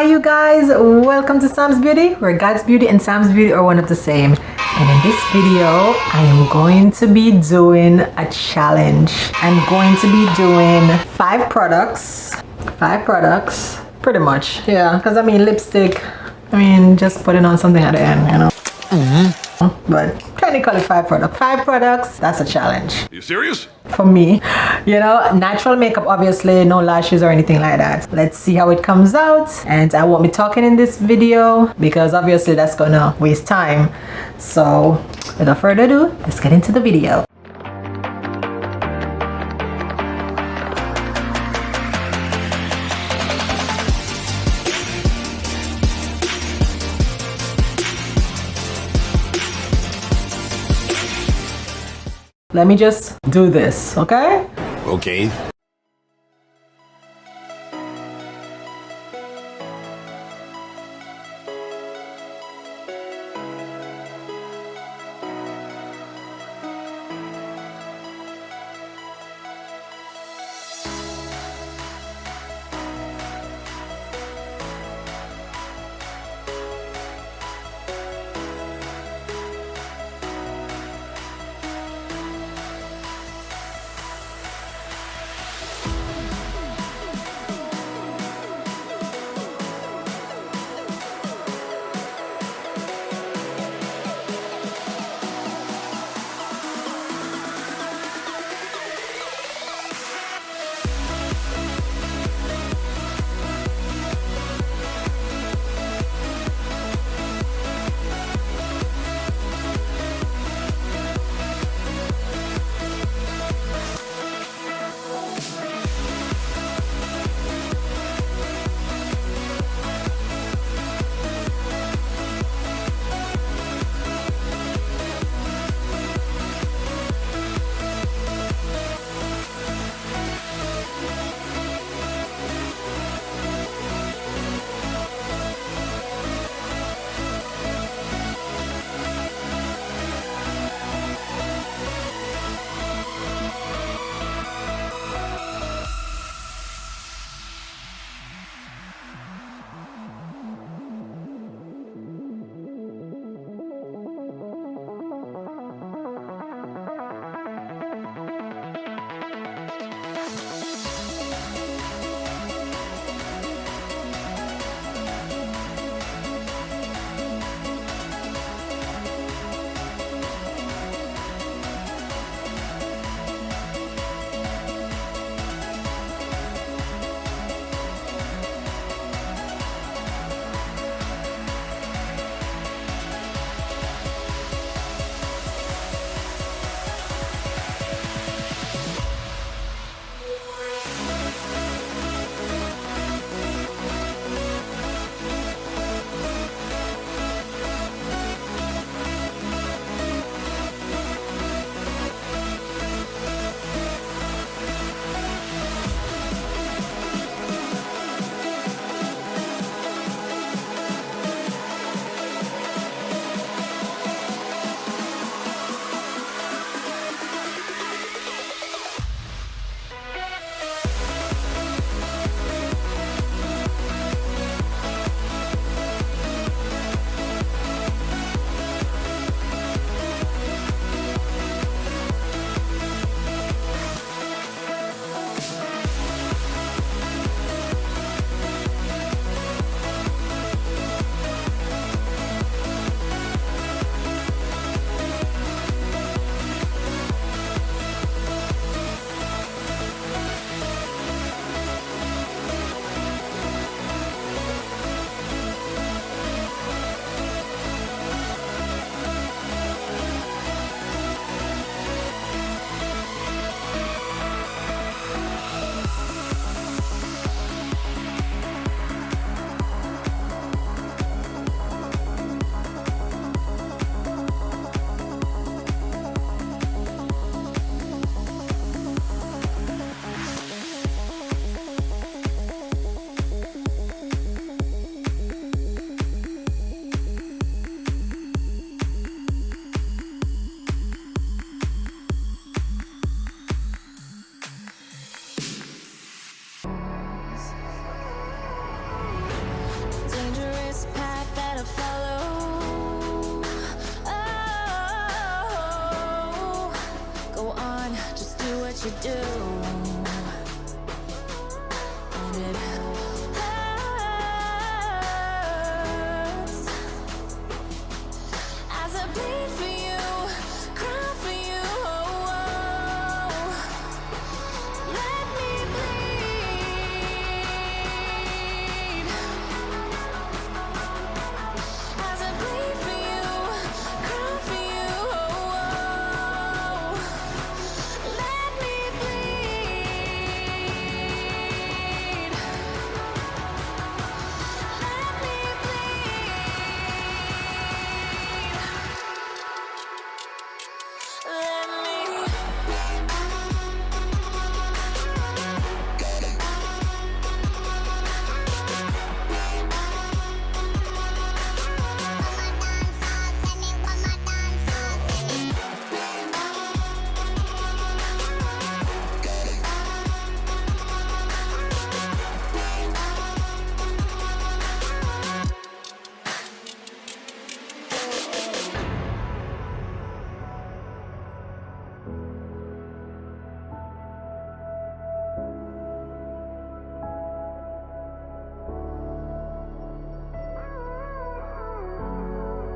Hi you guys, welcome to Sam's Beauty, where God's Beauty and Sam's Beauty are one of the same. And in this video, I am going to be doing a challenge. I'm going to be doing 5 products, pretty much. Yeah, because I mean lipstick, just putting on something at the end, you know. But technically 5 products. 5 products, that's a challenge. Are you serious? For me, you know, natural makeup, obviously, no lashes or anything like that. Let's see how it comes out. And I won't be talking in this video because obviously that's gonna waste time. So without further ado, let's get into the video. Let me just do this, okay? Okay. what you do. And it hurts as I bleed for you, cry for you. Let me bleed as I bleed for you, cry for you. Let me bleed. Let me bleed.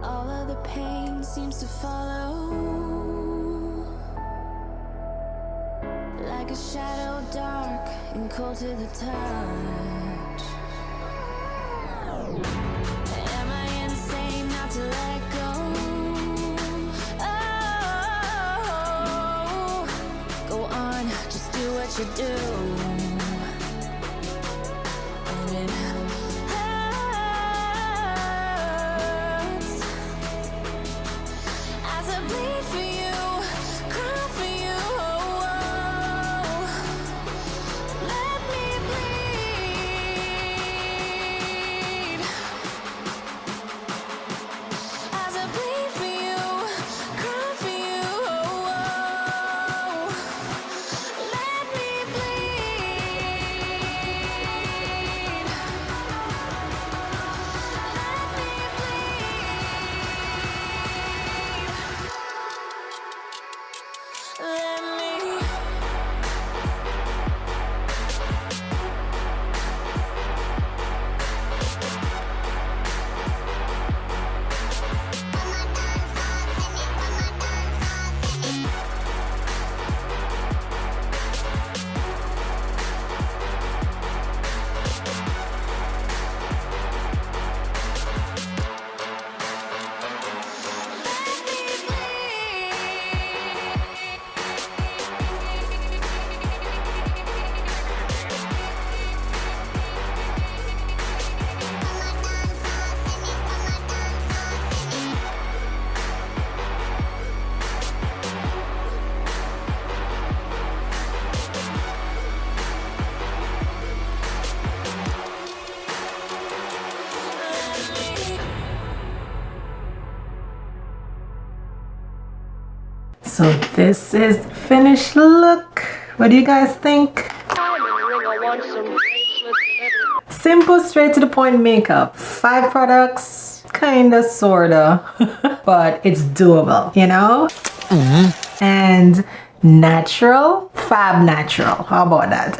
All of the pain seems to follow, like a shadow, dark and cold to the touch. Am I insane not to let go? Oh, go on, just do what you do. And it hurts as I bleed for you, cry for you. Let me bleed as I bleed for you, cry for you. Let me bleed. Let me So this is the finished look. What do you guys think? Simple, straight to the point makeup. 5 products, kinda, sorta, but it's doable, you know? And natural, fab natural. How about that?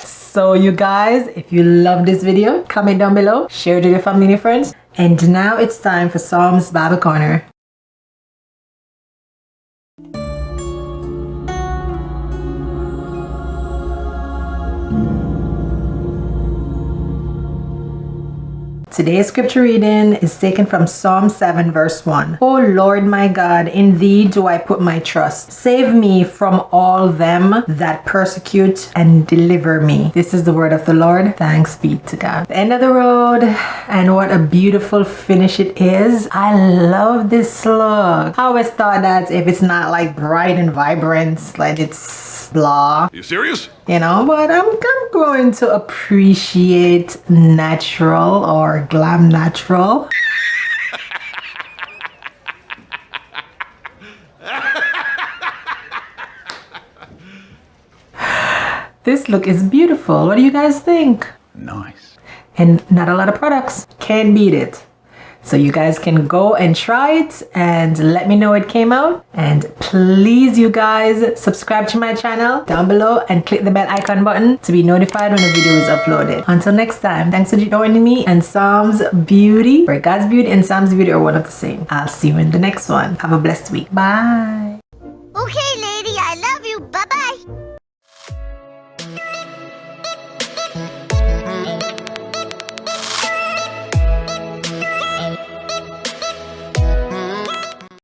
So you guys, if you love this video, comment down below, share it with your family and your friends. And now it's time for Psalm's Bible Corner. Today's scripture reading is taken from Psalm 7 verse 1. O Lord my God, in thee do I put my trust. Save me from all them that persecute and deliver me. This is the word of the Lord. Thanks be to God. The end of the road, and what a beautiful finish it is. I love this look. I always thought that if it's not like bright and vibrant, like it's blah. You serious? You know, but I'm going to appreciate natural or glam natural. This look is beautiful. What do you guys think? Nice. And not a lot of products. Can't beat it. So you guys can go and try it and let me know it came out. And please, you guys, subscribe to my channel down below and click the bell icon button to be notified when a video is uploaded. Until next time, thanks for joining me and Sam's Beauty, where God's Beauty and Sam's Beauty are one of the same. I'll see you in the next one. Have a blessed week. Bye. Okay, lady, I love you. Bye-bye.